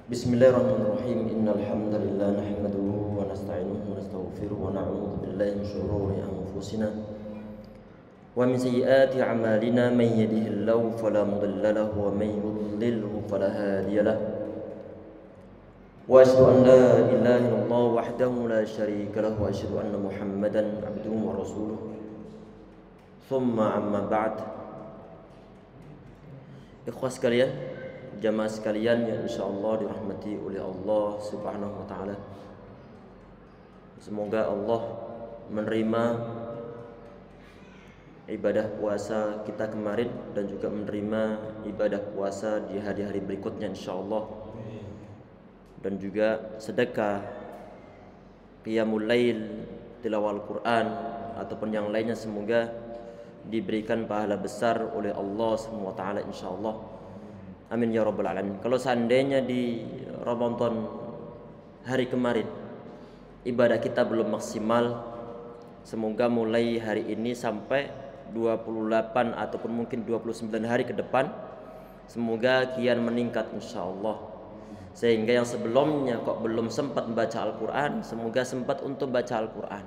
Bismillahirrahmanirrahim. Innal hamdalillah nahmaduhu wa nasta'inuhu wa nastaghfiruh wa na'udzu billahi min shururi anfusina wa min sayyiati a'malina. Man yahdihillahu fala mudilla lahu wa man yudlilhu fala hadiya lahu. Wa asyhadu an la ilaha illallah wahdahu la syarika lahu wa asyhadu anna Muhammadan abduhu wa rasuluh. Thumma amma ba'd. Ikhwas sekalian, jamaah sekalian yang insyaallah dirahmati oleh Allah Subhanahu wa taala. Semoga Allah menerima ibadah puasa kita kemarin dan juga menerima ibadah puasa di hari-hari berikutnya insyaallah. Dan juga sedekah, qiyamul lail, tilawah Al-Qur'an ataupun yang lainnya semoga diberikan pahala besar oleh Allah Subhanahu wa taala insyaallah. Amin ya rabbal alamin. Kalau seandainya di Ramadan hari kemarin ibadah kita belum maksimal, semoga mulai hari ini sampai 28 ataupun mungkin 29 hari ke depan semoga kian meningkat insyaallah. Sehingga yang sebelumnya kok belum sempat membaca Al-Qur'an, semoga sempat untuk baca Al-Qur'an.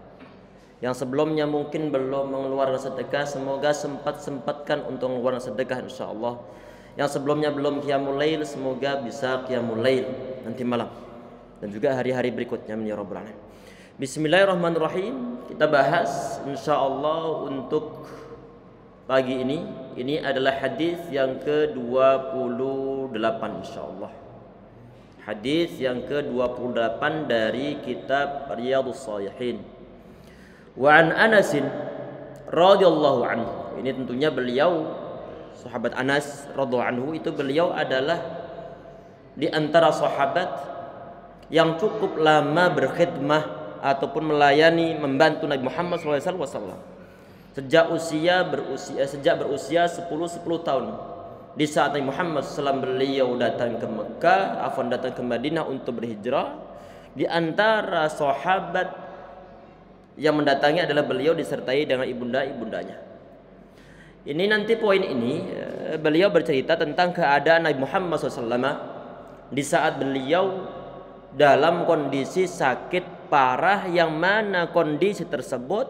Yang sebelumnya mungkin belum mengeluarkan sedekah, semoga sempatkan untuk mengeluarkan sedekah insyaallah. Yang sebelumnya belum qiyamul lail, semoga bisa qiyamul lail nanti malam dan juga hari-hari berikutnya ya rabbal alamin. Bismillahirrahmanirrahim. Kita bahas insyaallah untuk pagi ini. Ini adalah hadis yang ke-28 insyaallah. Hadis yang ke-28 dari kitab Riyadhus Shalihin. Wa an Anas radhiyallahu anhu. Ini tentunya beliau sahabat Anas radhiyallahu anhu, itu beliau adalah di antara sahabat yang cukup lama berkhidmah ataupun melayani membantu Nabi Muhammad SAW sejak berusia 10 tahun. Di saat Nabi Muhammad SAW beliau datang ke Mekah, datang ke Madinah untuk berhijrah, di antara sahabat yang mendatangi adalah beliau disertai dengan ibundanya. Ini nanti poin ini beliau bercerita tentang keadaan Nabi Muhammad SAW di saat beliau dalam kondisi sakit parah, yang mana kondisi tersebut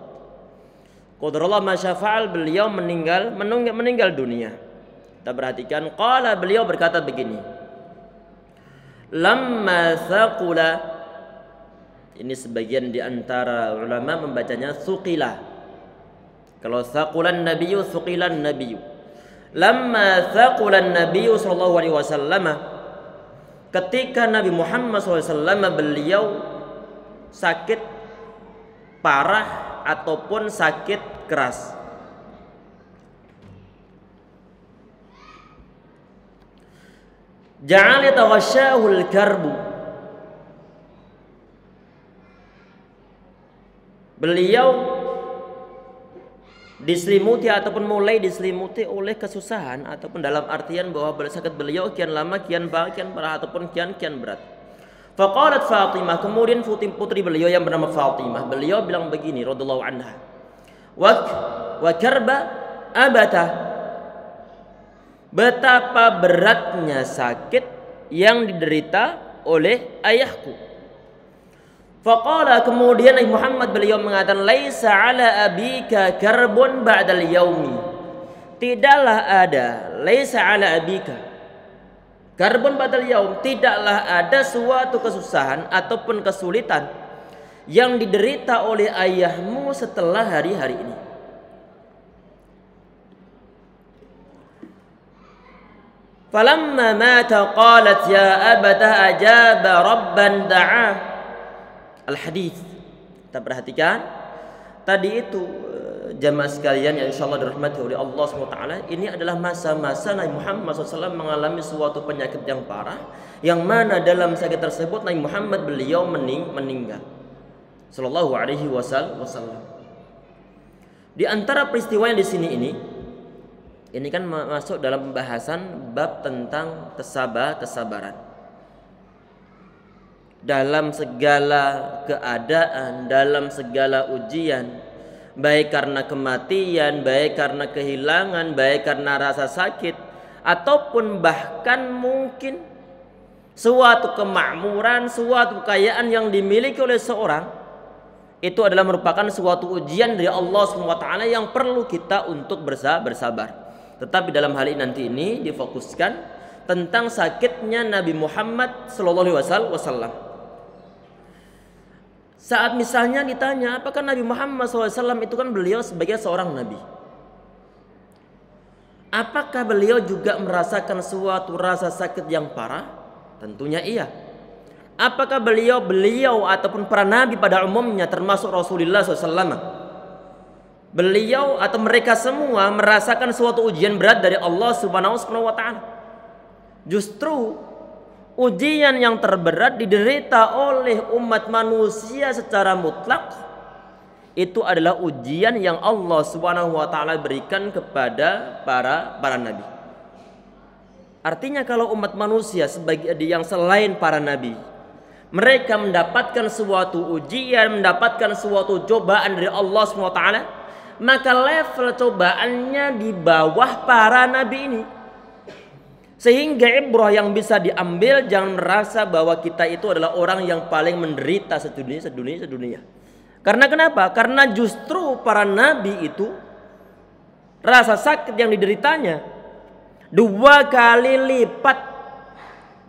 qadarullah masyafa'al, beliau meninggal dunia. Kita perhatikan, qala, beliau berkata begini, lamma thaqula. Ini sebagian di antara ulama membacanya suqila. Kalau thaqulan nabiyyu suqilan nabiyyu. Lamma thaqulan nabiyyu sallallahu alaihi wasallam, ketika Nabi Muhammad SAW beliau sakit parah ataupun sakit keras. Ja'al yataghashshahul karbu. Beliau diselimuti ataupun mulai diselimuti oleh kesusahan, ataupun dalam artian bahwa sakit beliau kian lama kian parah ataupun kian berat. Faqalat Fatimah, kemudian putri beliau yang bernama Fatimah, beliau bilang begini radhiyallahu anha, wa karba abata, betapa beratnya sakit yang diderita oleh ayahku. Faqala, kemudian Nabi Muhammad beliau mengatakan, laisa ala abika karbun ba'dal yaumi. Tidaklah ada, laisa ala abika karbun ba'dal yaum, tidaklah ada suatu kesusahan ataupun kesulitan yang diderita oleh ayahmu setelah hari-hari ini. Falamma mata qalat ya abata ajaba rabban da'a. Al-hadis. Kita perhatikan tadi itu jamaah sekalian yang insyaallah dirahmati oleh Allah SWT. Ini adalah masa-masa Nabi Muhammad SAW mengalami suatu penyakit yang parah, yang mana dalam sakit tersebut Nabi Muhammad beliau meninggal sallallahu alaihi wasallam. Di antara peristiwa yang di sini ini kan masuk dalam pembahasan bab tentang kesabaran. Dalam segala keadaan, dalam segala ujian, baik karena kematian, baik karena kehilangan, baik karena rasa sakit, ataupun bahkan mungkin suatu kemakmuran, suatu kekayaan yang dimiliki oleh seorang, itu adalah merupakan suatu ujian dari Allah SWT yang perlu kita untuk bersabar. Tetapi dalam hal ini nanti ini difokuskan tentang sakitnya Nabi Muhammad SAW. Saat misalnya ditanya, apakah Nabi Muhammad SAW itu kan beliau sebagai seorang Nabi, apakah beliau juga merasakan suatu rasa sakit yang parah? Tentunya iya. Apakah beliau ataupun para nabi pada umumnya termasuk Rasulullah SAW, beliau atau mereka semua merasakan suatu ujian berat dari Allah Subhanahu wa Ta'ala? Justru ujian yang terberat diderita oleh umat manusia secara mutlak itu adalah ujian yang Allah Subhanahu wa Ta'ala berikan kepada para nabi. Artinya kalau umat manusia sebagai yang selain para nabi, mereka mendapatkan suatu ujian, mendapatkan suatu cobaan dari Allah SWT, maka level cobaannya di bawah para nabi ini. Sehingga ibrah yang bisa diambil, jangan merasa bahwa kita itu adalah orang yang paling menderita sedunia. Karena kenapa? Karena justru para nabi itu rasa sakit yang dideritanya 2 kali lipat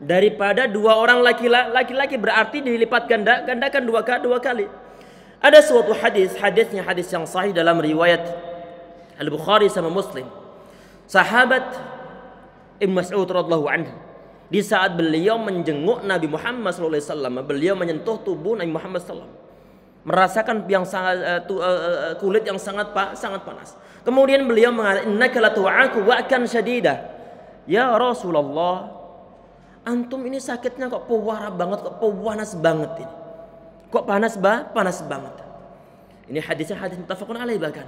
daripada 2 orang laki-laki, berarti dilipat gandakan 2 kali. Ada suatu hadisnya hadis yang sahih dalam riwayat Al-Bukhari sama Muslim. Sahabat Ibnu Mas'ud radhiyallahu anhu, di saat beliau menjenguk Nabi Muhammad SAW, beliau menyentuh tubuh Nabi Muhammad SAW, merasakan yang sangat kulit yang sangat panas. Kemudian beliau mengatakan, innaka latu'aku wa'kan syadidah. Ya Rasulullah, antum ini sakitnya kok pewara banget, kok panas banget ini. Kok panas banget. Ini hadisnya hadis muttafaqun alaih bahkan.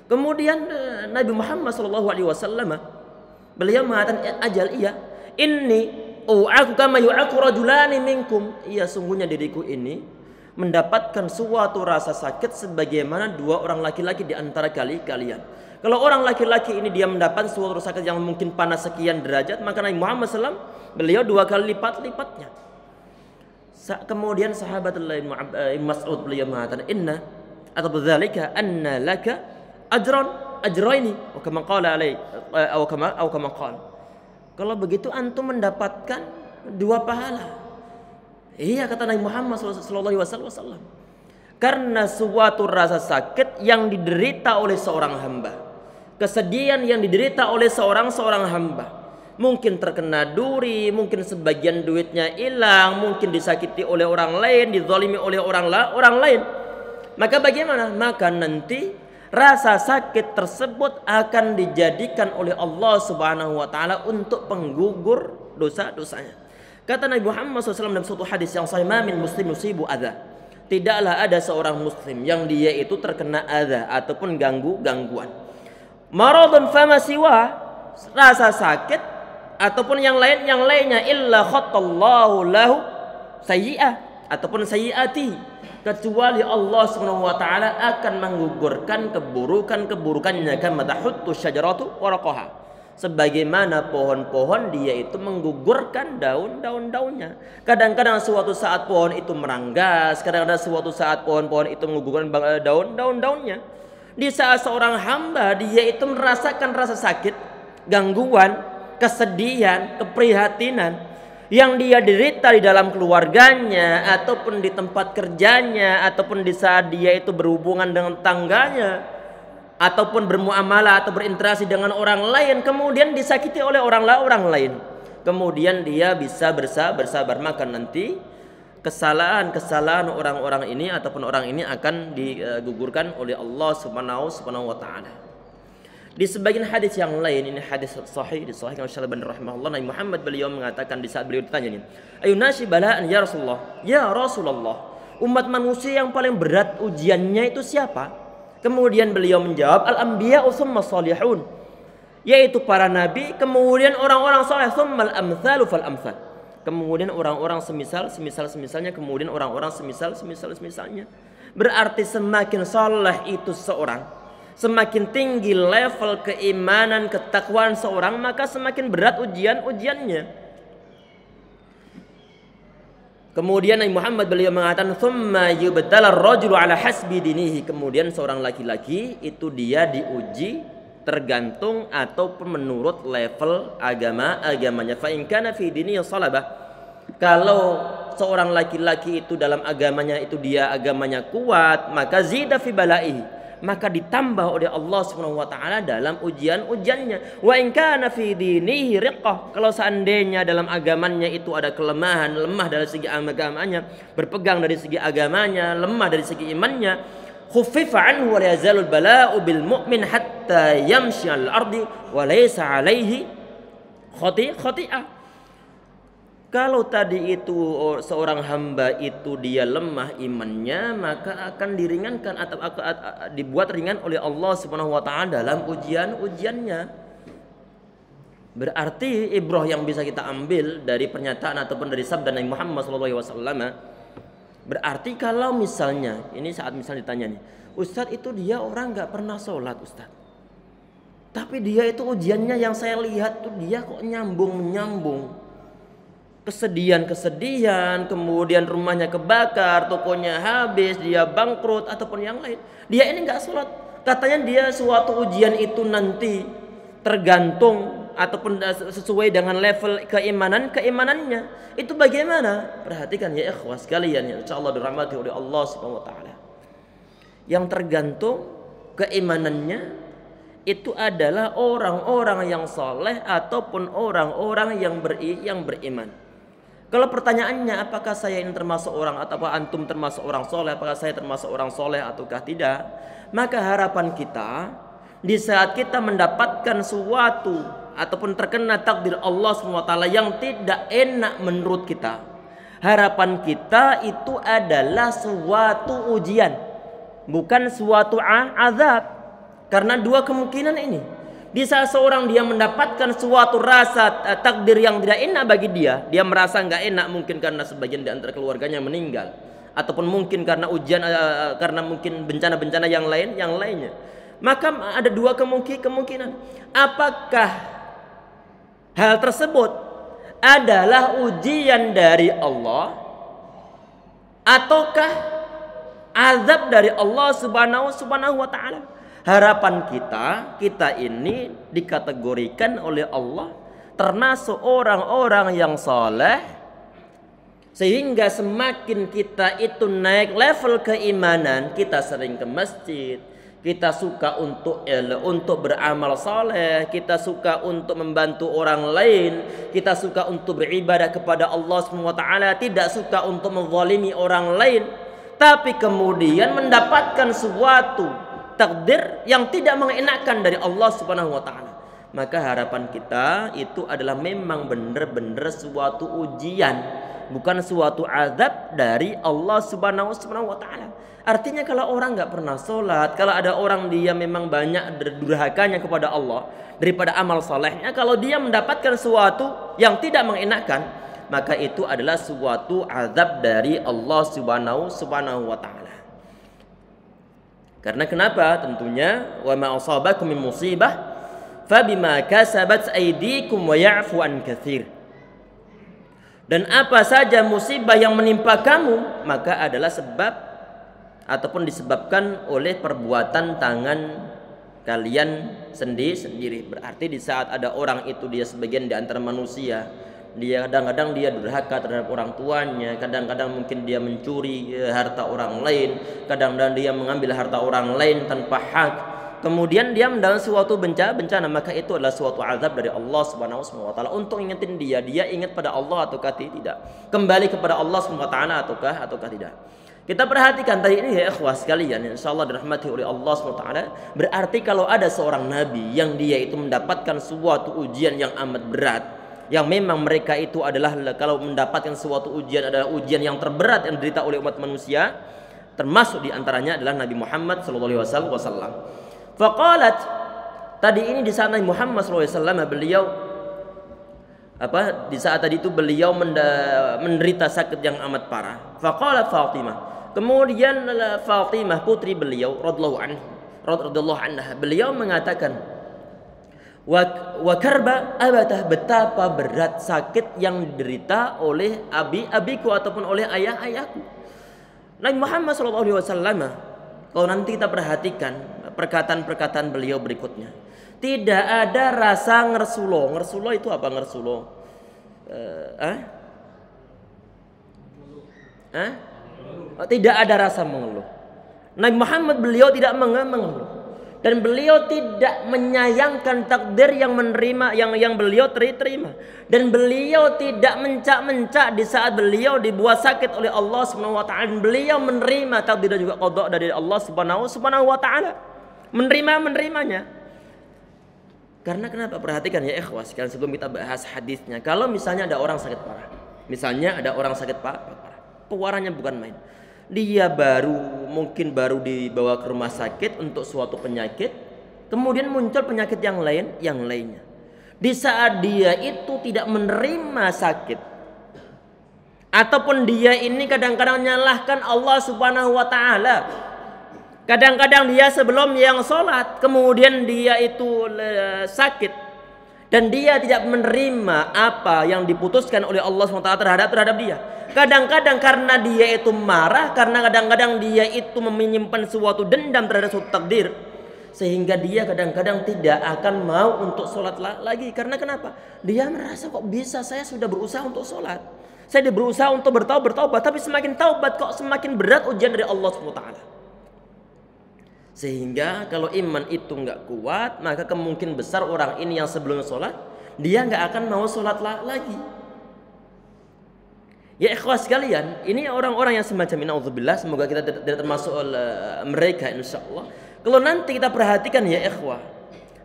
Kemudian Nabi Muhammad SAW, beliau mengatakan, ajal iya, inni u'aku kama yu'aku rajulani minkum. Iya, sungguhnya diriku ini mendapatkan suatu rasa sakit sebagaimana 2 orang laki-laki di antara kalian. Kalau orang laki-laki ini dia mendapat suatu sakit yang mungkin panas sekian derajat, maka Nabi Muhammad SAW beliau 2 kali lipatnya. Kemudian sahabat Ibnu Mas'ud beliau mengatakan, inna atau dzalika anna laka ajraini wa kama qala alai atau kama qala. Kalau begitu antum mendapatkan 2 pahala. Iya, kata Nabi Muhammad SAW. Karena suatu rasa sakit yang diderita oleh seorang hamba, kesedihan yang diderita oleh seorang hamba, mungkin terkena duri, mungkin sebagian duitnya hilang, mungkin disakiti oleh orang lain, dizalimi oleh orang lain. Maka bagaimana? Maka nanti rasa sakit tersebut akan dijadikan oleh Allah Subhanahu wa Ta'ala untuk penggugur dosa-dosanya. Kata Nabi Muhammad SAW dalam suatu hadis yang sahih, ma min muslim yusibu adza, tidaklah ada seorang muslim yang dia itu terkena adza ataupun gangguan, maradun fama siwa, rasa sakit ataupun yang lainnya, illa khattallahu lahu sayyi'ah ataupun sayyi'ati, kecuali Allah Subhanahu wa Ta'ala akan menggugurkan keburukannya, kama tahuttu syajaratu waraqaha, sebagaimana pohon-pohon dia itu menggugurkan daunnya. Kadang-kadang suatu saat pohon itu meranggas, kadang-kadang suatu saat pohon-pohon itu menggugurkan daunnya. Di saat seorang hamba dia itu merasakan rasa sakit, gangguan, kesedihan, keprihatinan yang dia derita di dalam keluarganya ataupun di tempat kerjanya ataupun di saat dia itu berhubungan dengan tangganya ataupun bermuamalah atau berinteraksi dengan orang lain, kemudian disakiti oleh orang lain, kemudian dia bisa bersabar, maka nanti kesalahan orang-orang ini ataupun orang ini akan digugurkan oleh Allah Subhanahu wa Ta'ala. Di sebagian hadis yang lain, ini hadis sahih disahihkan oleh Syekh Al-Albani rahimahullah, Nabi Muhammad beliau mengatakan di saat beliau ditanya ini, ayunasi balaan ya Rasulullah, umat manusia yang paling berat ujiannya itu siapa? Kemudian beliau menjawab, al-anbiya tsumma salihun, yaitu para nabi, kemudian orang-orang saleh, tsumma al-amtsalu fal amtsal, kemudian orang-orang semisalnya, kemudian orang-orang semisalnya. Berarti semakin saleh itu seorang, semakin tinggi level keimanan, ketakwaan seorang, maka semakin berat ujiannya. Kemudian Nabi Muhammad beliau mengatakan tsumma yubtalar rajulu ala hasbi dinihi. Kemudian seorang laki-laki itu dia diuji tergantung ataupun menurut level agamanya. Fa in kana fi dinihi salabah. Kalau seorang laki-laki itu dalam agamanya itu dia agamanya kuat, maka zida fi balaihi, maka ditambah oleh Allah Subhanahu wa taala dalam ujian-ujiannya. Wa in kana fi dinihi riqqah, kalau seandainya dalam agamanya itu ada kelemahan, lemah dari segi agamanya, berpegang dari segi agamanya, lemah dari segi imannya, khuffifa anhu wa la yazalul bala'u bil mu'min hatta yamshi al ardi wa laysa alaihi khati'ah. Kalau tadi itu seorang hamba itu dia lemah imannya, maka akan diringankan atau dibuat ringan oleh Allah Subhanahu wa taala dalam ujian-ujiannya. Berarti ibrah yang bisa kita ambil dari pernyataan ataupun dari sabda Nabi Muhammad SAW, berarti kalau misalnya ini saat misalnya ditanya nih, Ustadz itu dia orang nggak pernah sholat Ustadz, tapi dia itu ujiannya yang saya lihat tuh dia kok nyambung, kesedihan, kemudian rumahnya kebakar, tokonya habis, dia bangkrut ataupun yang lain. Dia ini nggak sholat. Katanya dia suatu ujian itu nanti tergantung ataupun sesuai dengan level keimanannya. Itu bagaimana? Perhatikan ya ikhwah sekalian, ya insyaallah dirahmati oleh Allah Subhanahu wa taala. Yang tergantung keimanannya itu adalah orang-orang yang soleh ataupun orang-orang yang beriman. Kalau pertanyaannya apakah saya ini termasuk orang atau antum termasuk orang soleh, apakah saya termasuk orang soleh ataukah tidak, maka harapan kita di saat kita mendapatkan suatu ataupun terkena takdir Allah SWT yang tidak enak menurut kita, harapan kita itu adalah suatu ujian, bukan suatu azab. Karena dua kemungkinan ini, di saat seorang dia mendapatkan suatu rasa takdir yang tidak enak bagi dia merasa nggak enak mungkin karena sebagian di antara keluarganya meninggal, ataupun mungkin karena ujian, karena mungkin bencana-bencana yang lainnya. Maka ada dua kemungkinan. Apakah hal tersebut adalah ujian dari Allah, ataukah azab dari Allah Subhanahu wa taala? Harapan kita ini dikategorikan oleh Allah termasuk orang-orang yang soleh, sehingga semakin kita itu naik level keimanan, kita sering ke masjid, kita suka untuk beramal soleh, kita suka untuk membantu orang lain, kita suka untuk beribadah kepada Allah SWT, tidak suka untuk menzalimi orang lain, tapi kemudian mendapatkan suatu takdir yang tidak mengenakan dari Allah Subhanahu wa taala, maka harapan kita itu adalah memang benar-benar suatu ujian, bukan suatu azab dari Allah Subhanahu wa taala. Artinya kalau orang nggak pernah sholat, kalau ada orang dia memang banyak durhakanya kepada Allah daripada amal salehnya, kalau dia mendapatkan sesuatu yang tidak mengenakan, maka itu adalah suatu azab dari Allah Subhanahu wa taala. Karena kenapa? Tentunya wa ma asabakum min musibah fabima kasabat aydikum wa ya'fu an katsir. Dan apa saja musibah yang menimpa kamu maka adalah sebab ataupun disebabkan oleh perbuatan tangan kalian sendiri. Berarti di saat ada orang itu dia sebagian di antara manusia, dia kadang-kadang dia durhaka terhadap orang tuanya, kadang-kadang mungkin dia mencuri harta orang lain, kadang-kadang dia mengambil harta orang lain tanpa hak, kemudian dia mendapat suatu bencana, maka itu adalah suatu azab dari Allah Subhanahu wa taala untuk ingetin dia ingat pada Allah ataukah tidak, kembali kepada Allah Subhanahu wa taala ataukah tidak. Kita perhatikan tadi ini ya ikhwah sekalian, insyaallah dirahmati oleh Allah Subhanahu wa taala. Berarti kalau ada seorang nabi yang dia itu mendapatkan suatu ujian yang amat berat, yang memang mereka itu adalah kalau mendapatkan suatu ujian adalah ujian yang terberat yang diderita oleh umat manusia, termasuk diantaranya adalah Nabi Muhammad SAW. Faqalat, tadi ini di saat Nabi Muhammad SAW beliau di saat tadi itu beliau menderita sakit yang amat parah. Faqalat Fatimah, kemudian Fatimah putri beliau radhiyallahu anha, beliau mengatakan, Wa karba abatah, betapa berat sakit yang diderita oleh abiku ataupun oleh ayahku. Nabi Muhammad SAW, kalau nanti kita perhatikan perkataan-perkataan beliau berikutnya, tidak ada rasa ngersulo. Ngersulo itu apa ngersulo? Tidak ada rasa mengeluh. Nabi Muhammad beliau tidak mengeluh. Dan beliau tidak menyayangkan takdir yang menerima yang beliau terima, dan beliau tidak mencak-mencak di saat beliau dibuat sakit oleh Allah Subhanahu wa taala. Beliau menerima takdir dan juga qada dari Allah Subhanahu wa taala. Menerimanya. Karena kenapa? Perhatikan ya ikhwah sekalian sebelum kita bahas hadisnya. Kalau misalnya ada orang sakit parah. Misalnya ada orang sakit parah. Pewaranya bukan main. Dia mungkin baru dibawa ke rumah sakit untuk suatu penyakit, kemudian muncul penyakit yang lainnya. Di saat dia itu tidak menerima sakit, ataupun dia ini kadang-kadang menyalahkan Allah Subhanahu wa taala. Kadang-kadang dia sebelum yang sholat, kemudian dia itu sakit, dan dia tidak menerima apa yang diputuskan oleh Allah SWT terhadap dia. Kadang-kadang karena dia itu marah, karena kadang-kadang dia itu menyimpan suatu dendam terhadap suatu takdir, sehingga dia kadang-kadang tidak akan mau untuk sholat lagi. Karena kenapa? Dia merasa kok bisa, saya sudah berusaha untuk sholat, saya berusaha untuk bertaubat, tapi semakin taubat kok semakin berat ujian dari Allah SWT. Sehingga kalau iman itu nggak kuat, maka kemungkinan besar orang ini yang sebelum sholat, dia nggak akan mau sholat lagi. Ya ikhwas sekalian, ini orang-orang yang semacam ini, auzubillah, semoga kita tidak termasuk mereka insyaallah. Kalau nanti kita perhatikan ya ikhwah,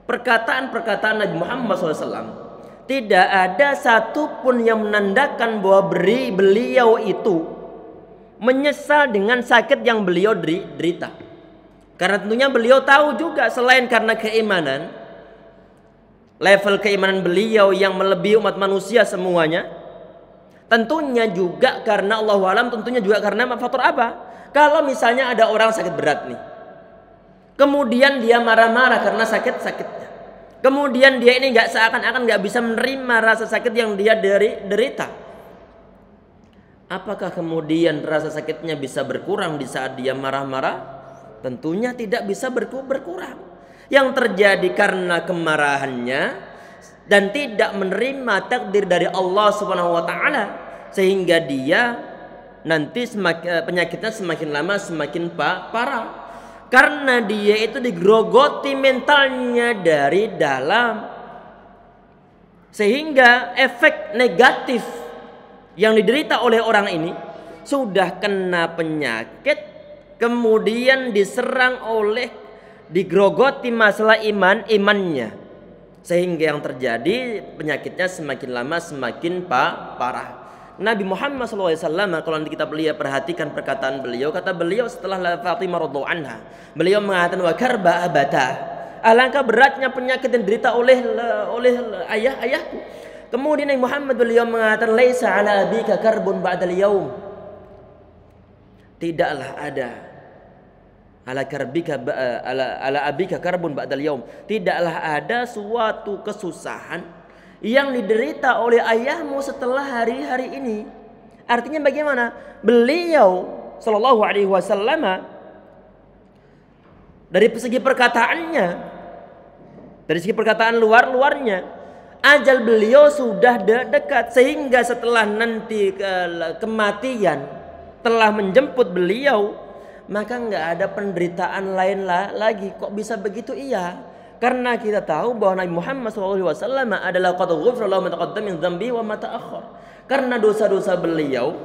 perkataan-perkataan Nabi Muhammad SAW, tidak ada satupun yang menandakan bahwa beliau itu menyesal dengan sakit yang beliau derita. Karena tentunya beliau tahu juga, selain karena keimanan, level keimanan beliau yang melebihi umat manusia semuanya, tentunya juga karena Allah alam, tentunya juga karena faktor apa? Kalau misalnya ada orang sakit berat nih, kemudian dia marah-marah karena sakitnya, kemudian dia ini seakan-akan nggak bisa menerima rasa sakit yang dia derita. Apakah kemudian rasa sakitnya bisa berkurang di saat dia marah-marah? Tentunya tidak bisa berkurang. Yang terjadi karena kemarahannya dan tidak menerima takdir dari Allah Subhanahu wa taala, sehingga dia nanti penyakitnya semakin lama semakin parah. Karena dia itu digrogoti mentalnya dari dalam, sehingga efek negatif yang diderita oleh orang ini, sudah kena penyakit, kemudian diserang oleh, digrogoti masalah imannya, sehingga yang terjadi penyakitnya semakin lama semakin parah. Nabi Muhammad SAW, kalau nanti kita perhatikan perkataan beliau, kata beliau setelah Fatimah radhiyallahu anha, beliau mengatakan wa karba abata, alangkah beratnya penyakit yang diderita oleh ayahku. Kemudian Nabi Muhammad beliau mengatakan laisa ala abika karbun ba'dal yaum, tidaklah ada ala abika karbun ba'dal yaum, tidaklah ada suatu kesusahan yang diderita oleh ayahmu setelah hari-hari ini. Artinya bagaimana? Beliau sallallahu alaihi wasallam dari segi perkataannya, dari segi perkataan luarnya, ajal beliau sudah dekat, sehingga setelah nanti kematian telah menjemput beliau, maka nggak ada penderitaan lain lagi. Kok bisa begitu? Iya, karena kita tahu bahwa Nabi Muhammad SAW adalah qad ghufira lahu ma taqaddama min dzambi wa ma ta'akhkhar. Karena dosa-dosa beliau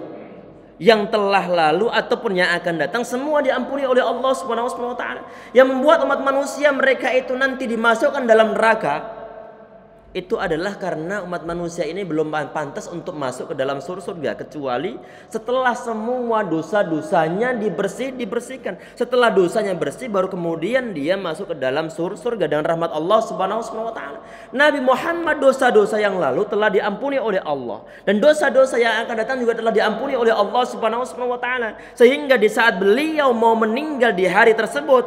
yang telah lalu ataupun yang akan datang semua diampuni oleh Allah Subhanahu wa taala. Yang membuat umat manusia mereka itu nanti dimasukkan dalam neraka, itu adalah karena umat manusia ini belum pantas untuk masuk ke dalam surga, kecuali setelah semua dosa-dosanya dibersihkan. Setelah dosanya bersih, baru kemudian dia masuk ke dalam surga dengan rahmat Allah Subhanahu wa taala. Nabi Muhammad dosa-dosa yang lalu telah diampuni oleh Allah, dan dosa-dosa yang akan datang juga telah diampuni oleh Allah Subhanahu wa taala. Sehingga di saat beliau mau meninggal di hari tersebut,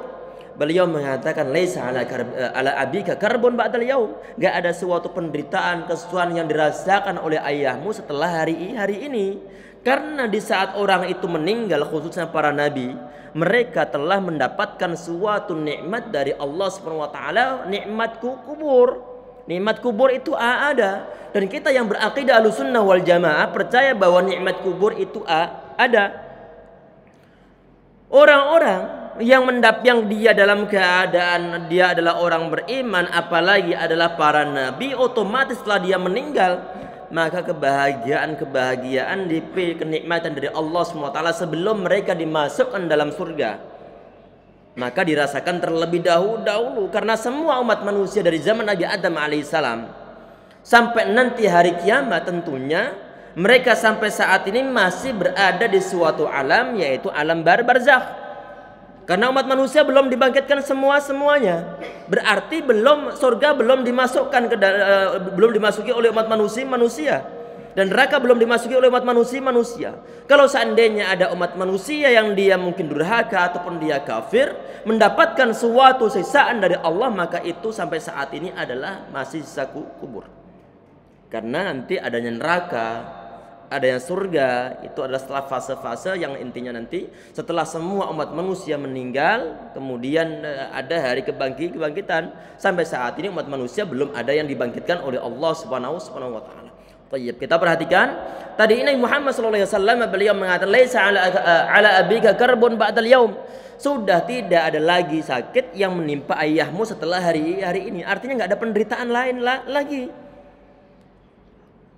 Beliau mengatakan laisa ala abika karbun ba'dal yaum. Enggak ada suatu penderitaan, kesusahan yang dirasakan oleh ayahmu setelah hari ini. Karena di saat orang itu meninggal, khususnya para nabi, mereka telah mendapatkan suatu nikmat dari Allah Subhanahu wa taala, nikmat kubur. Nikmat kubur itu ada, dan kita yang berakidah Ahlussunnah wal Jamaah percaya bahwa nikmat kubur itu ada. Orang-orang yang dia dalam keadaan dia adalah orang beriman, apalagi adalah para nabi, otomatis setelah dia meninggal, maka kebahagiaan kenikmatan dari Allah SWT sebelum mereka dimasukkan dalam surga, maka dirasakan terlebih dahulu. Karena semua umat manusia dari zaman Nabi Adam alaihissalam sampai nanti hari kiamat, tentunya mereka sampai saat ini masih berada di suatu alam, yaitu alam barzakh. Karena umat manusia belum dibangkitkan semuanya, berarti surga belum dimasuki oleh umat manusia, dan neraka belum dimasuki oleh umat manusia. Kalau seandainya ada umat manusia yang dia mungkin durhaka ataupun dia kafir, mendapatkan suatu sisaan dari Allah, maka itu sampai saat ini adalah masih sisa kubur. Karena nanti adanya neraka, adanya surga, itu adalah setelah fase-fase yang intinya nanti setelah semua umat manusia meninggal, kemudian ada hari kebangkitan. Sampai saat ini umat manusia belum ada yang dibangkitkan oleh Allah Subhanahu wa taala. Baik, kita perhatikan tadi Nabi Muhammad sallallahu alaihi wasallam beliau mengatakan laisa ala abika karbun ba'dal yaum. Sudah tidak ada lagi sakit yang menimpa ayahmu setelah hari ini. Artinya nggak ada penderitaan lain lagi.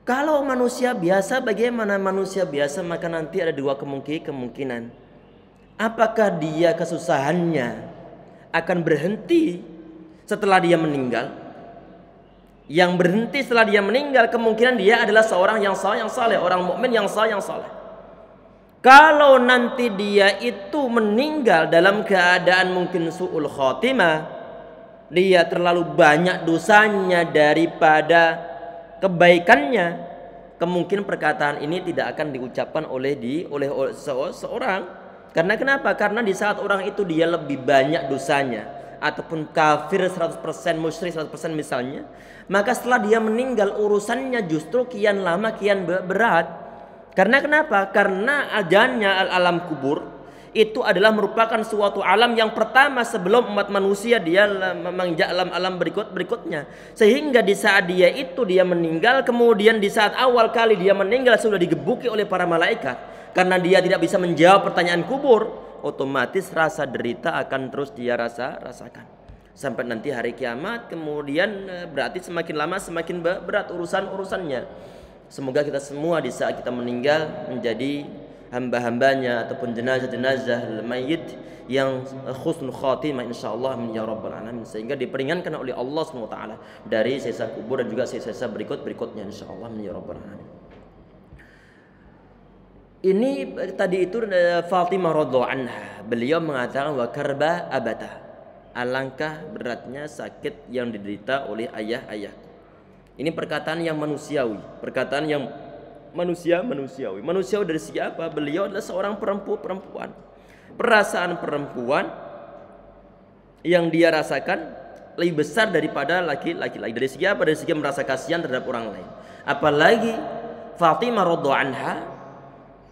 Kalau manusia biasa, bagaimana manusia biasa? Maka nanti ada dua kemungkinan. Apakah dia kesusahannya akan berhenti setelah dia meninggal? Yang berhenti setelah dia meninggal, kemungkinan dia adalah seorang yang saleh, orang mukmin yang saleh. Kalau nanti dia itu meninggal dalam keadaan mungkin su'ul khotimah, dia terlalu banyak dosanya daripada kebaikannya, kemungkinan perkataan ini tidak akan diucapkan oleh seorang. Karena kenapa? Karena di saat orang itu dia lebih banyak dosanya, ataupun kafir 100%, musyrik 100% misalnya, maka setelah dia meninggal urusannya justru kian lama kian berat. Karena kenapa? Karena adanya alam kubur itu adalah merupakan suatu alam yang pertama sebelum umat manusia dia menginjak alam berikutnya. Sehingga di saat dia meninggal, kemudian di saat awal kali dia meninggal sudah digebuki oleh para malaikat, karena dia tidak bisa menjawab pertanyaan kubur, otomatis rasa derita akan terus dia rasakan sampai nanti hari kiamat. Kemudian berarti semakin lama semakin berat urusannya. Semoga kita semua di saat kita meninggal menjadi hamba-hambanya ataupun jenazah mayit yang husnul khatimah insyaallah ya rabbal alamin, sehingga diperingankan oleh Allah SWT dari siksa kubur dan juga siksa berikutnya insyaallah ya rabbal alamin. Ini tadi itu Fatimah radhiyallahu anha, beliau mengatakan wa karba abata, alangkah beratnya sakit yang diderita oleh ayahku. Ini perkataan yang manusiawi, perkataan yang manusiawi dari segi apa? Beliau adalah seorang perempuan. Perasaan perempuan yang dia rasakan lebih besar daripada laki-laki. Dari segi apa? Dari segi merasa kasihan terhadap orang lain. Apalagi Fatimah radhiyallahu anha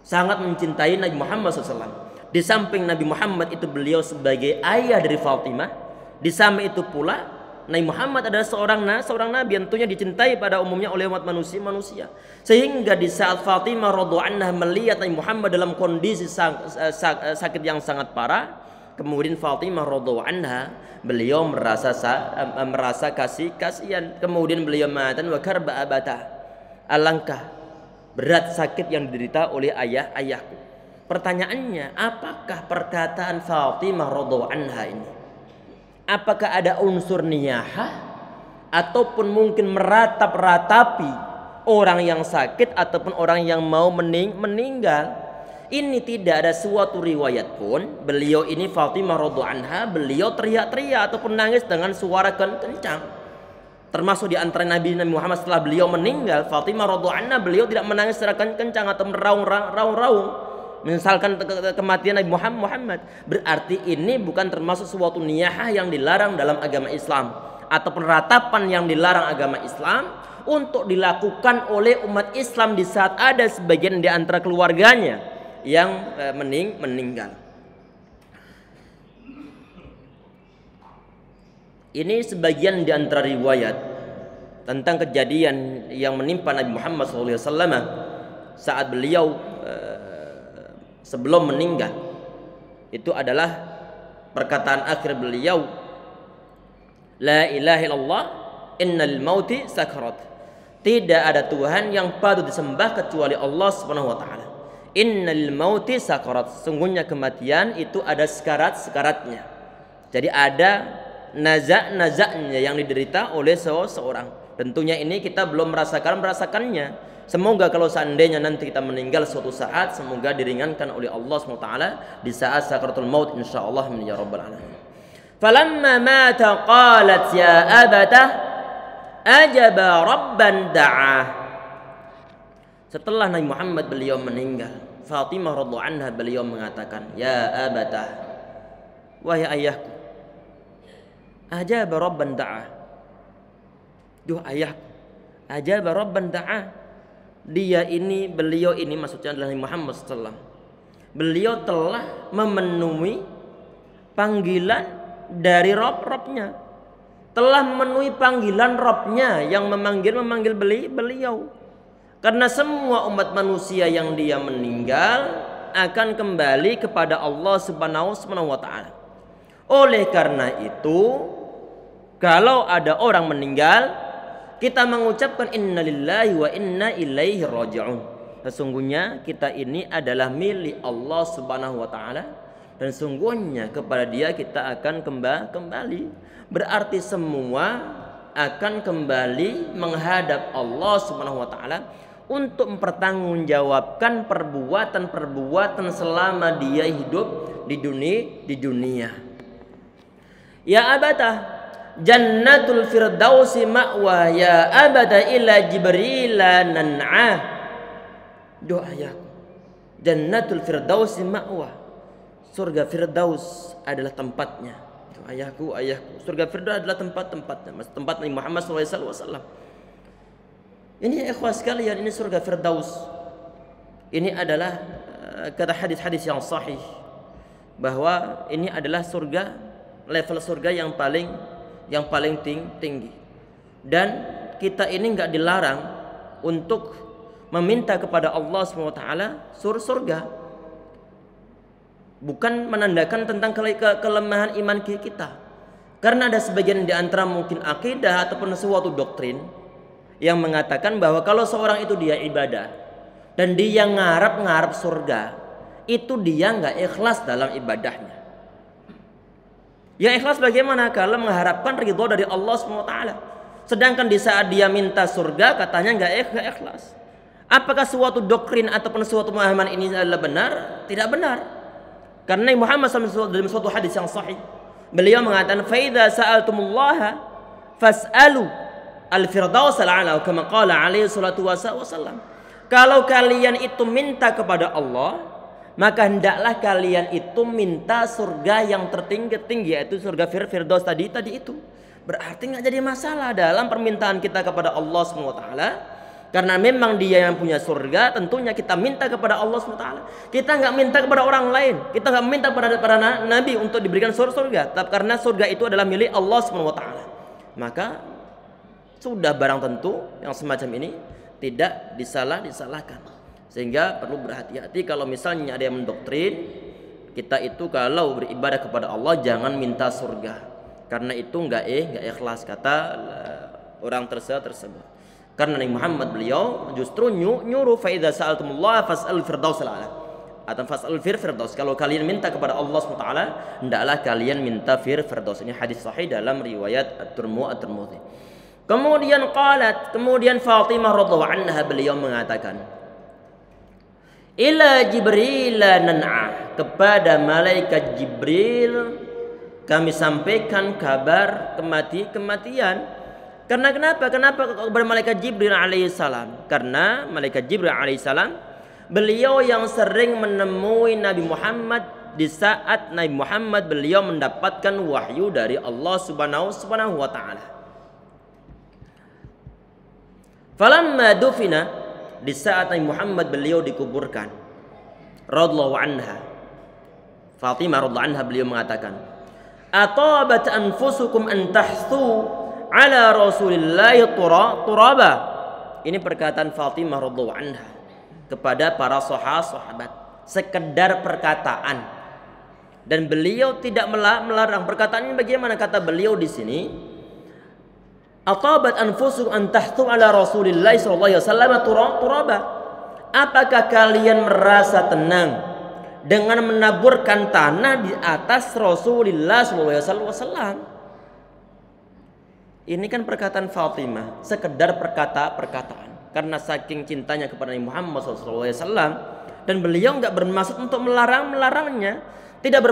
sangat mencintai Nabi Muhammad SAW. Di samping Nabi Muhammad itu beliau sebagai ayah dari Fatimah, di samping itu pula Nabi Muhammad adalah seorang nabi yang tentunya dicintai pada umumnya oleh umat manusia. Sehingga di saat Fatimah radhiyallahu anha melihat Nabi Muhammad dalam kondisi sakit yang sangat parah, kemudian Fatimah radhiyallahu anha beliau merasa kasihan. Kemudian beliau mengatakan wa karba abata, alangkah berat sakit yang diderita oleh ayahku. Pertanyaannya, apakah perkataan Fatimah radhiyallahu anha ini, apakah ada unsur niyahah ataupun mungkin meratapi orang yang sakit ataupun orang yang mau meninggal? Ini tidak ada suatu riwayat pun beliau ini Fatimah radhiyallahu anha beliau teriak-teriak ataupun nangis dengan suara kencang. Termasuk di antara Nabi Muhammad setelah beliau meninggal, Fatimah radhiyallahu anha beliau tidak menangis secara kencang atau meraung-raung. misalkan kematian Nabi Muhammad, berarti ini bukan termasuk suatu niyahah yang dilarang dalam agama Islam atau penratapan yang dilarang agama Islam untuk dilakukan oleh umat Islam di saat ada sebagian di antara keluarganya yang meninggal. Ini sebagian di antara riwayat tentang kejadian yang menimpa Nabi Muhammad SAW saat beliau sebelum meninggal. Itu adalah perkataan akhir beliau, la ilaha illallah innal mauti sakarat. Tidak ada Tuhan yang patut disembah kecuali Allah Subhanahu wa taala. Innal mauti sakarat. Sungguhnya kematian itu ada sekarat-sekaratnya. Jadi ada nazak-nazaknya yang diderita oleh seseorang. Tentunya ini kita belum merasakannya. Semoga kalau seandainya nanti kita meninggal suatu saat, semoga diringankan oleh Allah SWT di saat sakaratul maut, insyaallah ya rabbal alamin. Falamma mata qalat ya abatah ajaba rabban da'ah. Setelah Nabi Muhammad beliau meninggal, Fatimah radhiyallahu anha beliau mengatakan, ya abatah, wahai ayahku, ajaba rabban da'ah. Duh ayahku, ajaba rabban da'ah. Beliau ini maksudnya adalah Nabi Muhammad SAW. Beliau telah memenuhi panggilan dari Robnya, telah memenuhi panggilan Robnya yang memanggil beliau. Karena semua umat manusia yang dia meninggal akan kembali kepada Allah Subhanahu wa taala. Oleh karena itu, kalau ada orang meninggal, kita mengucapkan innalillahi wa inna ilaihi raji'un. Sesungguhnya kita ini adalah milik Allah Subhanahu wa taala dan sungguhnya kepada Dia kita akan kembali. Berarti semua akan kembali menghadap Allah Subhanahu wa taala untuk mempertanggungjawabkan perbuatan-perbuatan selama dia hidup di dunia. Ya abatah Jannatul Firdausi ma'wa ya abada ila Jibril nan'ah. Doa ayahku, Jannatul Firdausi ma'wa, surga Firdaus adalah tempatnya. Ayahku, surga Firdaus adalah tempatnya, tempat Nabi Muhammad SAW. Ini ya ikhwah sekalian, ini surga Firdaus. Ini adalah kata hadis-hadis yang sahih bahwa ini adalah surga, level surga yang paling tinggi. Dan kita ini enggak dilarang untuk meminta kepada Allah SWT surga. Bukan menandakan tentang kelemahan iman kita. Karena ada sebagian di antara mungkin akidah ataupun suatu doktrin yang mengatakan bahwa kalau seorang itu dia ibadah dan dia ngarap surga, itu dia enggak ikhlas dalam ibadahnya. Yang ikhlas bagaimana? Kalau mengharapkan ridho dari Allah SWT. Sedangkan di saat dia minta surga, katanya enggak ikhlas. Apakah suatu doktrin ataupun suatu pemahaman ini adalah benar? Tidak benar. Karena Muhammad SAW dalam suatu hadis yang sahih, beliau mengatakan, "Faidza sa'altumullaha fas'alu al-firdaus al-a'la," kama qala alaihi salatu wasallam. Kalau kalian itu minta kepada Allah, maka hendaklah kalian itu minta surga yang tertinggi, yaitu surga Firdaus tadi itu. Berarti nggak jadi masalah dalam permintaan kita kepada Allah SWT. Karena memang Dia yang punya surga, tentunya kita minta kepada Allah SWT. Kita nggak minta kepada orang lain, kita nggak minta kepada para nabi untuk diberikan surga. Tapi karena surga itu adalah milik Allah SWT, maka sudah barang tentu yang semacam ini tidak disalahkan. Sehingga perlu berhati-hati kalau misalnya ada yang mendoktrin kita itu kalau beribadah kepada Allah jangan minta surga, karena itu enggak ikhlas, kata orang tersebut. Karena Nabi Muhammad beliau justru nyuruh fa idza sa'altumullah fas'al firdaus al-a'la atau fas'al firdaus. Kalau kalian minta kepada Allah SWT, hendaklah kalian minta firdaus. Ini hadis sahih dalam riwayat At-Tirmidzi. Kemudian Fatimah radhiyallahu anha beliau mengatakan, ila Jibril nan'ah, kepada malaikat Jibril kami sampaikan kabar kematian. Karena kenapa kepada malaikat Jibril alaihissalam? Karena malaikat Jibril alaihissalam beliau yang sering menemui Nabi Muhammad di saat Nabi Muhammad beliau mendapatkan wahyu dari Allah Subhanahu wa taala. Falamma dufina, di saat Nabi Muhammad beliau dikuburkan, radhiyallahu anha, Fatimah radhiyallahu anha beliau mengatakan, "Atabat anfusukum an tahsu ala Rasulillah turaba." Ini perkataan Fatimah radhiyallahu anha kepada para sahabat, sekedar perkataan. Dan beliau tidak melarang. Perkataannya bagaimana? Kata beliau di sini, "Atabat anfusukum an tahsu ala Rasulillah sallallahu alaihi wasallam turaba." Apakah kalian merasa tenang dengan menaburkan tanah di atas Rasulullah SAW? Ini kan perkataan Fatimah, sekedar perkataan. Karena saking cintanya kepada Nabi Muhammad SAW, dan beliau nggak bermaksud untuk melarangnya, tidak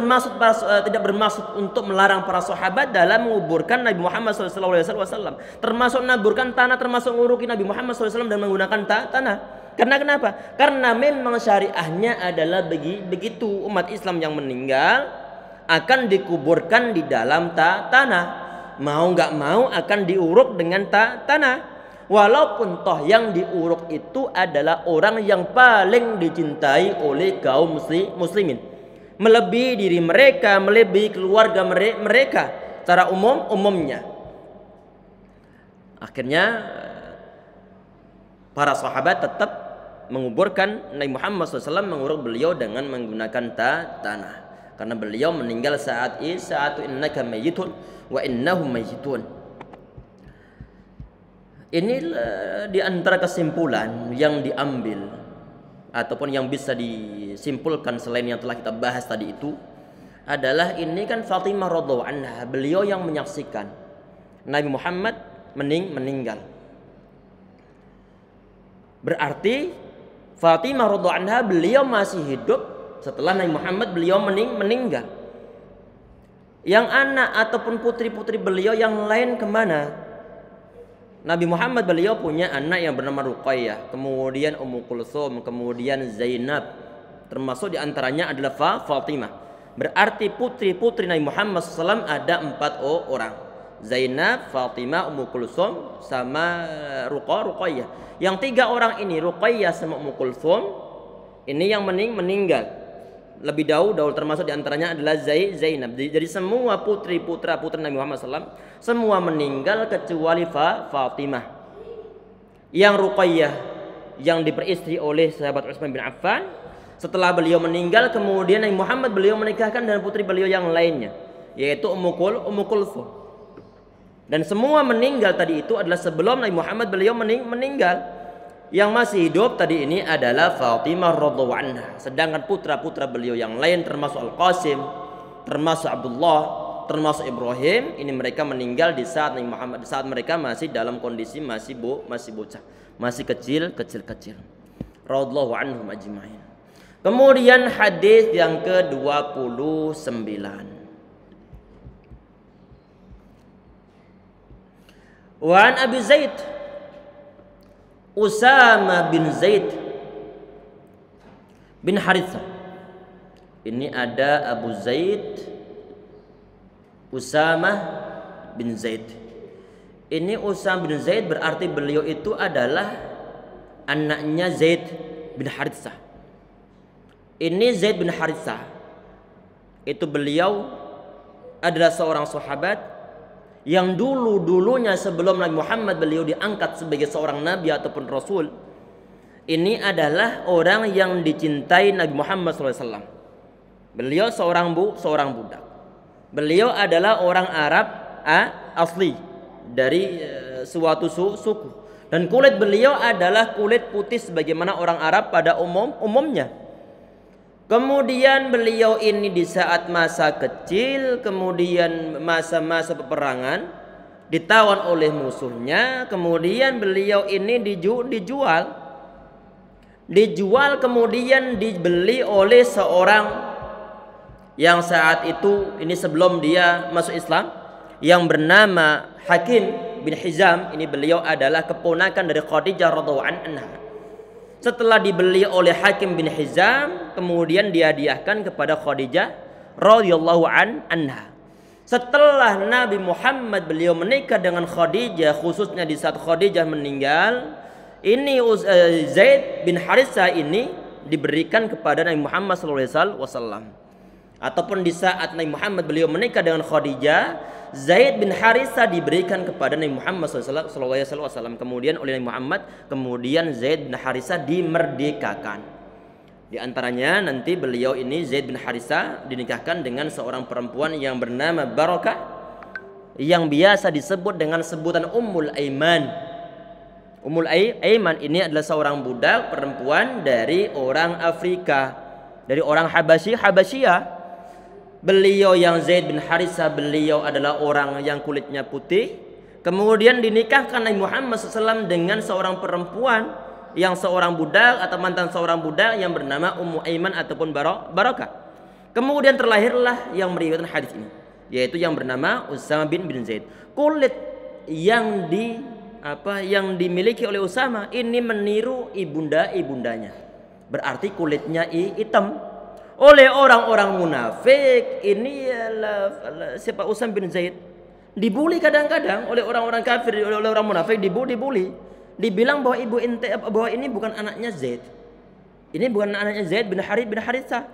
bermaksud untuk melarang para sahabat dalam menguburkan Nabi Muhammad SAW, termasuk menaburkan tanah, termasuk nguruki Nabi Muhammad SAW dan menggunakan tanah. Karena kenapa? Karena memang syariahnya adalah begitu. Umat Islam yang meninggal akan dikuburkan di dalam tanah. Mau nggak mau akan diuruk dengan tanah. Walaupun toh yang diuruk itu adalah orang yang paling dicintai oleh kaum muslimin. Melebihi diri mereka, melebihi keluarga mereka secara umumnya. Akhirnya para sahabat tetap menguburkan Nabi Muhammad SAW, menguruk beliau dengan menggunakan tanah. Karena beliau meninggal saat innaka mayyitun wa innahum mayyitun. Ini di antara kesimpulan yang diambil ataupun yang bisa disimpulkan selain yang telah kita bahas tadi itu adalah ini kan Fatimah radhiyallahu anha, beliau yang menyaksikan Nabi Muhammad meninggal. Berarti Fatimah radhiyallahu anha beliau masih hidup setelah Nabi Muhammad beliau meninggal. Yang anak ataupun putri-putri beliau yang lain kemana? Nabi Muhammad beliau punya anak yang bernama Ruqayyah, kemudian Ummu Kulsum, kemudian Zainab, termasuk diantaranya adalah Fatimah. Berarti putri-putri Nabi Muhammad SAW ada 4 orang. Zainab, Fatimah, Ummu Kulsum, sama Ruqayyah. Yang 3 orang ini, Ruqayyah sama Ummu Kulsum, ini yang meninggal lebih dahulu, termasuk diantaranya adalah Zainab. Jadi semua putra Nabi Muhammad SAW semua meninggal kecuali Fatimah. Yang Ruqayyah yang diperistri oleh sahabat Utsman bin Affan, setelah beliau meninggal kemudian Nabi Muhammad beliau menikahkan dengan putri beliau yang lainnya, yaitu Ummu Kulsum. Dan semua meninggal tadi itu adalah sebelum Nabi Muhammad beliau meninggal. Yang masih hidup tadi ini adalah Fatimah radhiyallahu anha. Sedangkan putra-putra beliau yang lain termasuk Al-Qasim, termasuk Abdullah, termasuk Ibrahim, ini mereka meninggal di saat Nabi Muhammad, saat mereka masih dalam kondisi masih bocah, masih kecil. Radhiyallahu anhum ajma'in. Kemudian hadis yang ke-29. Wa an Abi Zaid Usama bin Zaid bin Harithah. Ini ada Abu Zaid, Usama bin Zaid. Ini Usama bin Zaid berarti beliau itu adalah anaknya Zaid bin Harithah. Ini Zaid bin Harithah itu beliau adalah seorang sahabat yang dulunya sebelum Nabi Muhammad beliau diangkat sebagai seorang nabi ataupun rasul, ini adalah orang yang dicintai Nabi Muhammad SAW. Beliau seorang budak. Beliau adalah orang Arab asli dari suatu suku, dan kulit beliau adalah kulit putih sebagaimana orang Arab pada umumnya. Kemudian beliau ini di saat masa kecil, kemudian masa-masa peperangan, ditawan oleh musuhnya, kemudian beliau ini dijual, kemudian dibeli oleh seorang yang saat itu, ini sebelum dia masuk Islam, yang bernama Hakim bin Hizam. Ini beliau adalah keponakan dari Khadijah radhiyallahu anha. Setelah dibeli oleh Hakim bin Hizam, kemudian dihadiahkan kepada Khadijah radhiyallahu anha. Setelah Nabi Muhammad beliau menikah dengan Khadijah, khususnya di saat Khadijah meninggal, ini Zaid bin Harithah ini diberikan kepada Nabi Muhammad SAW. Ataupun di saat Nabi Muhammad beliau menikah dengan Khadijah, Zaid bin Harithah diberikan kepada Nabi Muhammad SAW. Kemudian oleh Nabi Muhammad, kemudian Zaid bin Harithah dimerdekakan. Di antaranya nanti beliau ini Zaid bin Harithah dinikahkan dengan seorang perempuan yang bernama Barakah, yang biasa disebut dengan sebutan Ummul Aiman. Ummul Aiman ini adalah seorang budak perempuan dari orang Afrika, dari orang Habasyah. Beliau yang Zaid bin Harithah, beliau adalah orang yang kulitnya putih. Kemudian dinikahkan Nabi Muhammad SAW dengan seorang perempuan yang seorang budak atau mantan seorang budak yang bernama Ummu Aiman ataupun Barakah. Kemudian terlahirlah yang meriwayatkan hadis ini, yaitu yang bernama Usama bin Zaid. Kulit yang dimiliki oleh Usama ini meniru ibundanya. Berarti kulitnya hitam. Oleh orang-orang munafik ini siapa Usama bin Zaid dibuli kadang-kadang oleh orang-orang kafir, oleh orang munafik dibuli. Dibilang bahwa bahwa ini bukan anaknya Zaid. Ini bukan anaknya Zaid bin Harithah.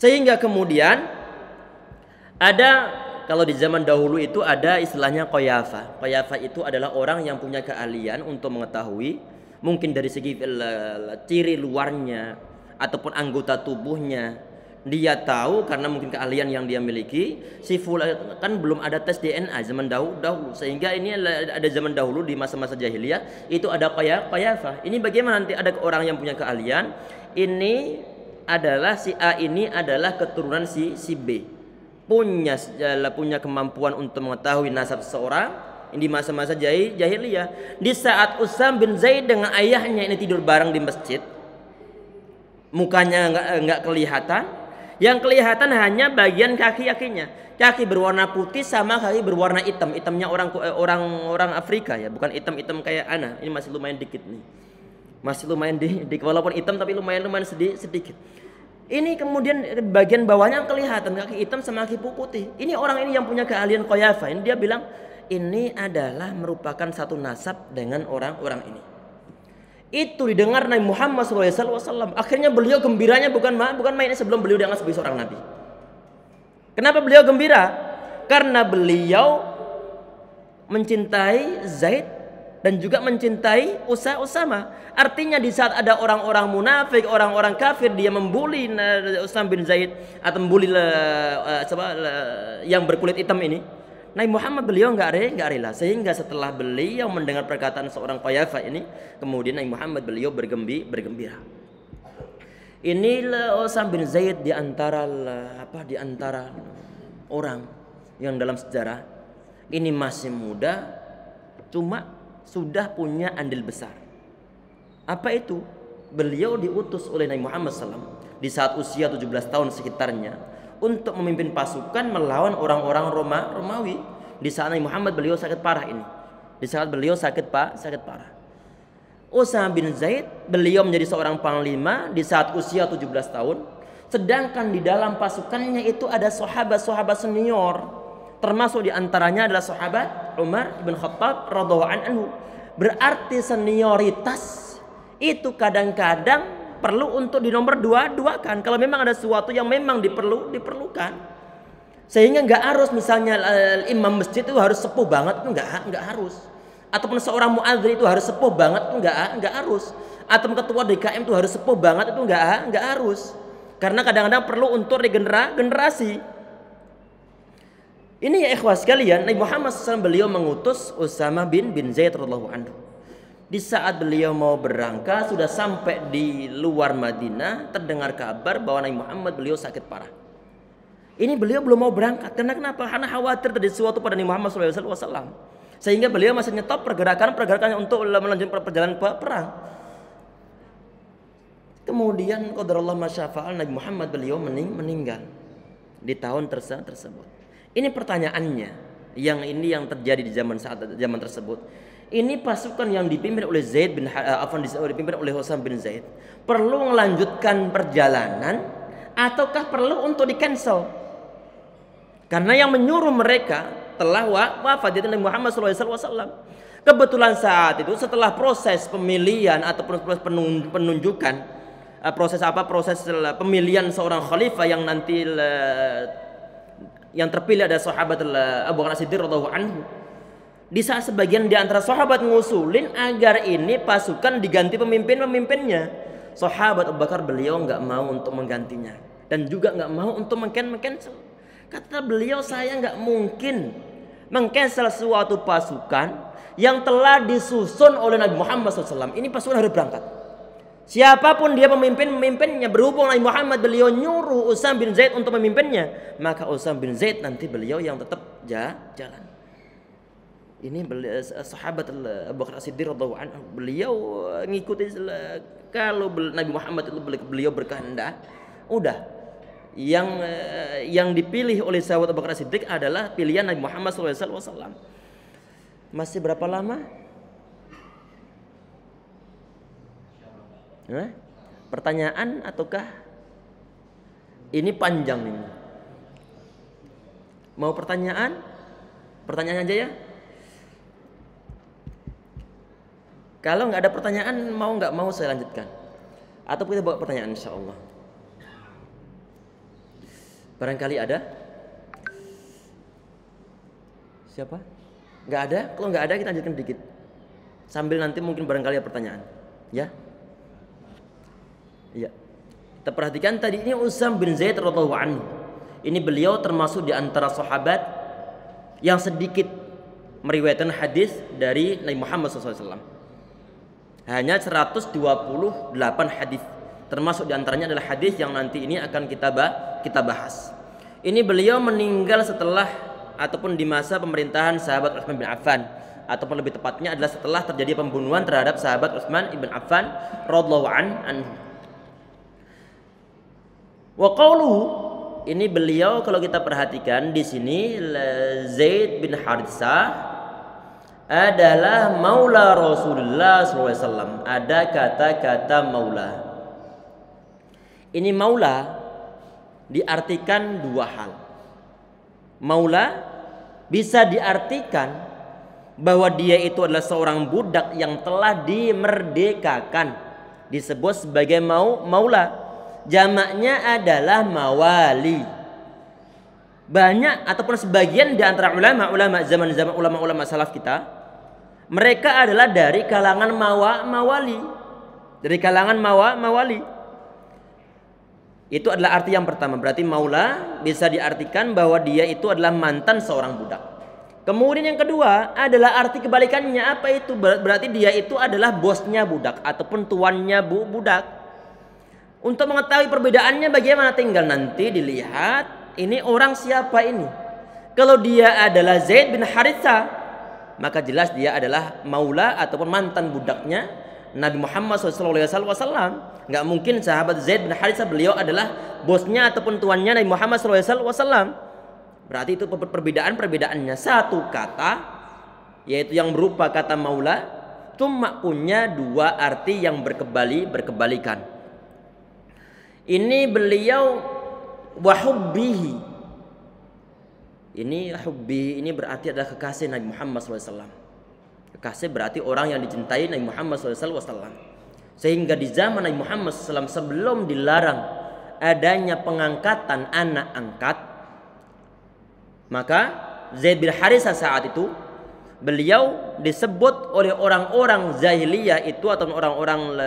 Sehingga kemudian ada, kalau di zaman dahulu itu ada istilahnya Qayafah. Qayafah itu adalah orang yang punya keahlian untuk mengetahui mungkin dari segi ciri luarnya ataupun anggota tubuhnya. Dia tahu karena mungkin keahlian yang dia miliki. Kan belum ada tes DNA zaman dahulu, sehingga ini ada zaman dahulu di masa-masa jahiliyah itu ada Qayafah. Ini bagaimana nanti ada orang yang punya keahlian, ini adalah si A ini adalah keturunan si B, punya kemampuan untuk mengetahui nasab seseorang. Ini di masa-masa jahiliyah, di saat Usama bin Zaid dengan ayahnya ini tidur bareng di masjid, mukanya nggak kelihatan, yang kelihatan hanya bagian kaki-kakinya. Kaki berwarna putih sama kaki berwarna hitam. Hitamnya orang Afrika ya, bukan hitam kayak ana. Ini masih lumayan dikit nih, masih lumayan dikit, walaupun hitam tapi lumayan sedikit. Ini kemudian bagian bawahnya kelihatan kaki hitam sama kaki putih. Ini orang ini yang punya keahlian Qayafah. Ini dia bilang ini adalah merupakan satu nasab dengan orang-orang ini. Itu didengar Nabi Muhammad SAW. Akhirnya beliau gembiranya bukan main sebelum beliau diangkat sebagai seorang nabi. Kenapa beliau gembira? Karena beliau mencintai Zaid dan juga mencintai Usama. Artinya di saat ada orang-orang munafik, orang-orang kafir, dia membuli Usama bin Zaid atau membuli yang berkulit hitam ini, Nabi Muhammad beliau nggak rela, sehingga setelah beliau mendengar perkataan seorang Qayafah ini, kemudian Nabi Muhammad beliau bergembira. Inilah Usama bin Zaid di antara orang yang dalam sejarah ini masih muda, cuma sudah punya andil besar. Apa itu? Beliau diutus oleh Nabi Muhammad SAW di saat usia 17 tahun sekitarnya untuk memimpin pasukan melawan orang-orang Romawi. Di saat Nabi Muhammad beliau sakit parah ini. Di saat beliau sakit parah. Usama bin Zaid beliau menjadi seorang panglima di saat usia 17 tahun. Sedangkan di dalam pasukannya itu ada sahabat-sahabat senior. Termasuk di antaranya adalah sahabat Umar bin Khattab radhiyallahu anhu. Berarti senioritas itu kadang-kadang perlu untuk di nomor dua-duakan kalau memang ada sesuatu yang memang diperlukan. Sehingga nggak harus misalnya imam masjid itu harus sepuh banget, itu nggak harus. Ataupun seorang muadzin itu harus sepuh banget, itu nggak harus. Atau ketua DKM itu harus sepuh banget, itu nggak harus. Karena kadang-kadang perlu untuk regenerasi. Ini ya ikhwas sekalian, Nabi Muhammad SAW beliau mengutus Usama bin Zaid radhiyallahu anhu. Di saat beliau mau berangkat, sudah sampai di luar Madinah, terdengar kabar bahwa Nabi Muhammad beliau sakit parah. Ini beliau belum mau berangkat. Kenapa? Karena khawatir terjadi sesuatu pada Nabi Muhammad SAW. Sehingga beliau masih nyetop pergerakannya untuk melanjutkan perjalanan perang. Kemudian qadarullah masyafa'al, Nabi Muhammad beliau meninggal di tahun tersebut. Ini pertanyaannya, yang terjadi di zaman tersebut. Ini pasukan yang dipimpin oleh dipimpin oleh Usamah bin Zaid perlu melanjutkan perjalanan ataukah perlu untuk di-cancel? Karena yang menyuruh mereka telah wafat yaitu Nabi Muhammad SAW. Kebetulan saat itu setelah proses pemilihan atau proses penunjukan, proses pemilihan seorang khalifah yang nanti yang terpilih ada sahabat Abu Bakar As-Siddiq radhiyallahu anhu. Di saat sebagian di antara sahabat ngusulin agar ini pasukan diganti pemimpinnya, sahabat Abu Bakar beliau nggak mau untuk menggantinya dan juga nggak mau untuk meng-cancel. Kata beliau, saya nggak mungkin meng-cancel suatu pasukan yang telah disusun oleh Nabi Muhammad SAW. Ini pasukan harus berangkat. Siapapun dia pemimpinnya, berhubung Nabi Muhammad beliau nyuruh Usamah bin Zaid untuk memimpinnya, maka Usamah bin Zaid nanti beliau yang tetap jalan. Ini sahabat Abu Bakar As-Siddiq radhiyallahu anhu, beliau ngikuti kalau Nabi Muhammad itu beliau berkehendak, udah yang dipilih oleh sahabat Abu Bakar As-Siddiq adalah pilihan Nabi Muhammad SAW. Masih berapa lama? Pertanyaan ataukah ini panjang ini? Mau pertanyaan? Pertanyaan aja ya. Kalau nggak ada pertanyaan, nggak mau saya lanjutkan, atau kita bawa pertanyaan insya Allah. Barangkali ada? Siapa? Nggak ada? Kalau nggak ada kita lanjutkan dikit. Sambil nanti mungkin barangkali ada pertanyaan. Ya? Iya. Kita perhatikan tadi ini Usamah bin Zaid radhiyallahu anhu. Ini beliau termasuk di antara sahabat yang sedikit meriwayatkan hadis dari Nabi Muhammad SAW. Hanya 128 hadis. Termasuk diantaranya adalah hadis yang nanti ini akan kita bahas. Ini beliau meninggal setelah ataupun di masa pemerintahan sahabat Utsman bin Affan, ataupun lebih tepatnya adalah setelah terjadi pembunuhan terhadap sahabat Utsman bin Affan radhiyallahu anhu. Wa qauluhu, ini beliau kalau kita perhatikan di sini Zaid bin Haritsah adalah maula Rasulullah SAW. Ada kata-kata maula. Ini maula diartikan dua hal. Maula bisa diartikan bahwa dia itu adalah seorang budak yang telah dimerdekakan, disebut sebagai maula. Jamaknya adalah mawali. Banyak ataupun sebagian di antara ulama zaman-zaman ulama-ulama salaf kita, mereka adalah dari kalangan mawali. Dari kalangan mawali. Itu adalah arti yang pertama. Berarti maula bisa diartikan bahwa dia itu adalah mantan seorang budak. Kemudian yang kedua adalah arti kebalikannya. Apa itu? Berarti dia itu adalah bosnya budak ataupun tuannya budak. Untuk mengetahui perbedaannya bagaimana, tinggal nanti dilihat ini orang siapa ini. Kalau dia adalah Zaid bin Haritsah, maka jelas dia adalah maula ataupun mantan budaknya Nabi Muhammad SAW. Nggak mungkin sahabat Zaid bin Haritsah beliau adalah bosnya ataupun tuannya Nabi Muhammad SAW. Berarti itu perbedaannya satu kata, yaitu yang berupa kata maula, cuma punya dua arti yang berkebalikan. Ini beliau wahubbihi. Ini hubbi ini berarti adalah kekasih Nabi Muhammad SAW. Kekasih berarti orang yang dicintai Nabi Muhammad SAW. Sehingga di zaman Nabi Muhammad SAW sebelum dilarang adanya pengangkatan anak angkat, maka Zaid bin Haritsah saat itu beliau disebut oleh orang-orang jahiliyah itu atau orang-orang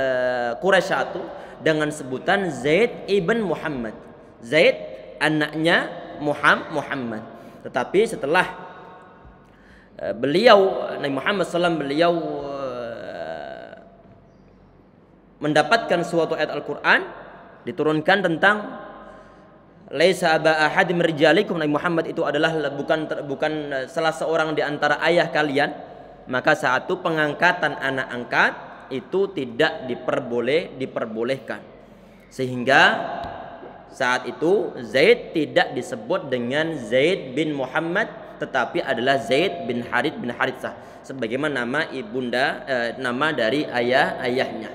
Quraisy itu dengan sebutan Zaid ibn Muhammad. Zaid anaknya Muhammad. Tetapi setelah beliau Nabi Muhammad SAW beliau mendapatkan suatu ayat Al-Quran diturunkan tentang laisa aba ahadim rijalikum, Nabi Muhammad itu adalah bukan salah seorang di antara ayah kalian, maka saat itu pengangkatan anak angkat itu tidak diperbolehkan. Sehingga saat itu Zaid tidak disebut dengan Zaid bin Muhammad, tetapi adalah Zaid bin Haritsah sebagaimana nama nama dari ayahnya.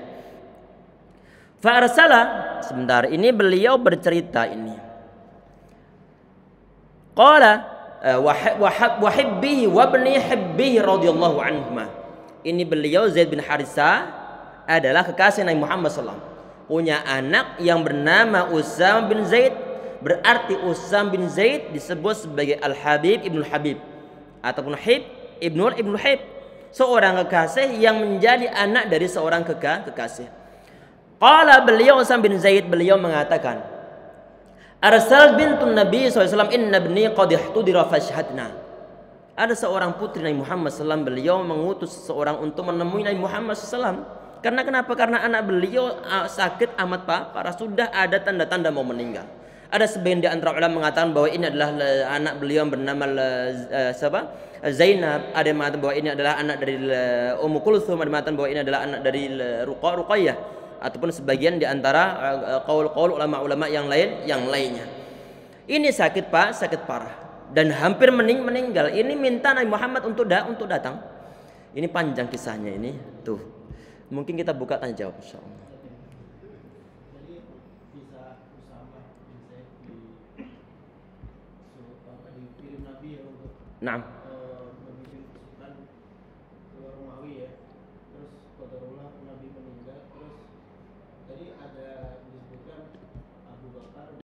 Fa arsala, sebentar ini beliau bercerita ini. Qala wa hibbihi wa ibni hibbihi radhiyallahu anhuma. Ini beliau Zaid bin Haritsah adalah kekasih Nabi Muhammad SAW. Punya anak yang bernama Usam bin Zaid. Berarti Usam bin Zaid disebut sebagai Al-Habib Ibnul Habib ataupun Hib Ibnul Hib, seorang kekasih yang menjadi anak dari seorang kekasih. Qala beliau Usam bin Zaid beliau mengatakan, Arsal bintun Nabi SAW inna bni qad ihtudira fashhadna. Ada seorang putri Nabi Muhammad SAW, beliau mengutus seseorang untuk menemui Nabi Muhammad SAW. Karena kenapa? Karena anak beliau sakit amat parah, sudah ada tanda-tanda mau meninggal. Ada sebagian di antara ulama mengatakan bahwa ini adalah anak beliau yang bernama Zainab. Ada yang mengatakan bahwa ini adalah anak dari Ummu Kulthum. Ada yang mengatakan bahwa ini adalah anak dari Ruqayyah. Ataupun sebagian di antara qaul-qaul ulama-ulama yang lainnya. Ini sakit parah dan hampir meninggal. Ini minta Nabi Muhammad untuk datang. Ini panjang kisahnya ini. Tuh. Mungkin kita buka tanya jawab insyaallah. Nah.